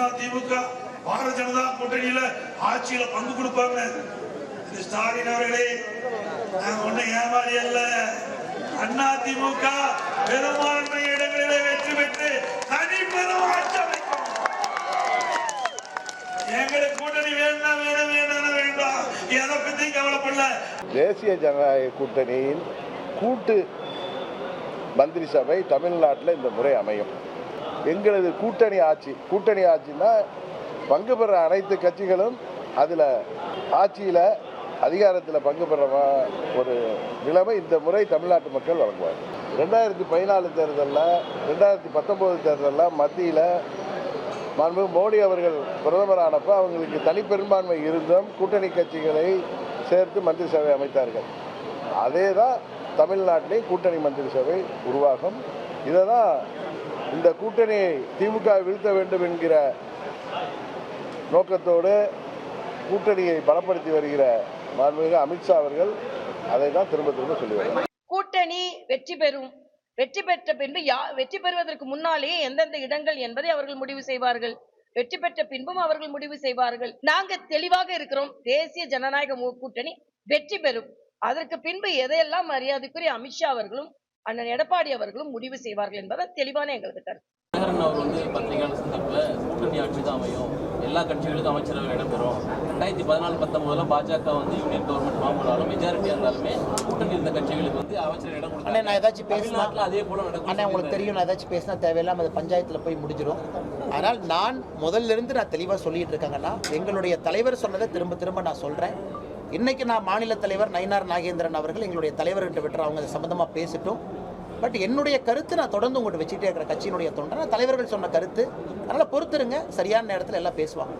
அதிமுக பாரதிய ஜனதா கூட்டணியில ஆட்சியில பங்கு கொடுப்பாங்க. ஸ்டாலின் அவர்களே, நாங்க ஒண்ணு ஏமாறி அல்ல. அதிமுக பெரும்பான்மை இடங்களிலே வெற்றி பெற்று தனிப்பெரும் ஆட்சி அமைக்கும். எங்களுக்கு கூட்டணி வேண்டாம் வேண்டாம் எதை பத்தி கவலைப்படல. தேசிய ஜனநாயக கூட்டணியின் கூட்டு மந்திரி சபை தமிழ்நாட்டில் இந்த முறை அமையும். எங்களது கூட்டணி ஆட்சின்னா பங்கு பெற அனைத்து கட்சிகளும் அதில் ஆட்சியில் அதிகாரத்தில் பங்கு பெற ஒரு நிலைமை இந்த முறை தமிழ்நாட்டு மக்கள் வழங்குவார். 2014 தேர்தலில் 2019 தேர்தலில் மத்தியில் மாண்பு மோடி அவர்கள் பிரதமரானப்போ அவங்களுக்கு தனிப்பெரும்பான்மை இருந்தும் கூட்டணி கட்சிகளை சேர்த்து மந்திரி சபை அமைத்தார்கள். அதே தான் தமிழ்நாட்டிலே கூட்டணி மந்திரி சபை உருவாகும். இதை தான் இந்த கூட்டணியை திமுக வீழ்த்த வேண்டும் என்கிற நோக்கத்தோடு கூட்டணியை பலப்படுத்தி வருகிற மாண்புமிகு அமித்ஷா அவர்கள் அதை தான் திரும்ப சொல்லி வருகிறார். கூட்டணி வெற்றி பெறும். வெற்றி பெற்ற பின்பு வெற்றி பெறுவதற்கு முன்னாலேயே எந்தெந்த இடங்கள் என்பதை அவர்கள் முடிவு செய்வார்கள். வெற்றி பெற்ற பின்பும் அவர்கள் முடிவு செய்வார்கள். நாங்க தெளிவாக இருக்கிறோம். தேசிய ஜனநாயக கூட்டணி வெற்றி பெறும். அதற்கு பின்பு எதையெல்லாம் மரியாதைக்குரிய அமித்ஷா அவர்களும் அண்ணன் எடப்பாடி அவர்களும் முடிவு செய்வார்கள் என்பதை தெளிவான எங்களுக்கு கருத்து. பத்திரிகையாளர் சந்திப்பில் கூட்டணி ஆட்சி தான் அமையும், எல்லா கட்சிகளுக்கும் அமைச்சரவை இடம்பெறும். 2014-19 பாஜக யூனியன் கவர்மெண்ட் மாமூலாலும் மெஜாரிட்டியா இருந்தாலுமே கூட்டணி இருந்த கட்சிகளுக்கு அமைச்சரவை இடம் கொடுத்தாங்க. நான் ஏதாச்சும் பேசினா அதே போல நடக்கும். உங்களுக்கு தெரியும், நான் ஏதாச்சும் பேசினா தேவையில்லாம அது பஞ்சாயத்தில் போய் முடிஞ்சிடும். ஆனால் நான் முதல்ல இருந்து நான் தெளிவாக சொல்லிட்டு இருக்காங்கன்னா, எங்களுடைய தலைவர் சொன்னதை திரும்ப திரும்ப நான் சொல்றேன். இன்னைக்கு நான் மாநில தலைவர் நயினார் நாகேந்திரன் அவர்கள் எங்களுடைய தலைவர்கிட்ட விட்டுற அவங்க சம்பந்தமா பேசிட்டோம். பட் என்னுடைய கருத்து நான் தொடர்ந்து உங்கள்கிட்ட வச்சுட்டே இருக்கிற கட்சியினுடைய தொண்டை தலைவர்கள் சொன்ன கருத்து. அதனால பொறுத்துருங்க, சரியான நேரத்தில் எல்லாம் பேசுவாங்க.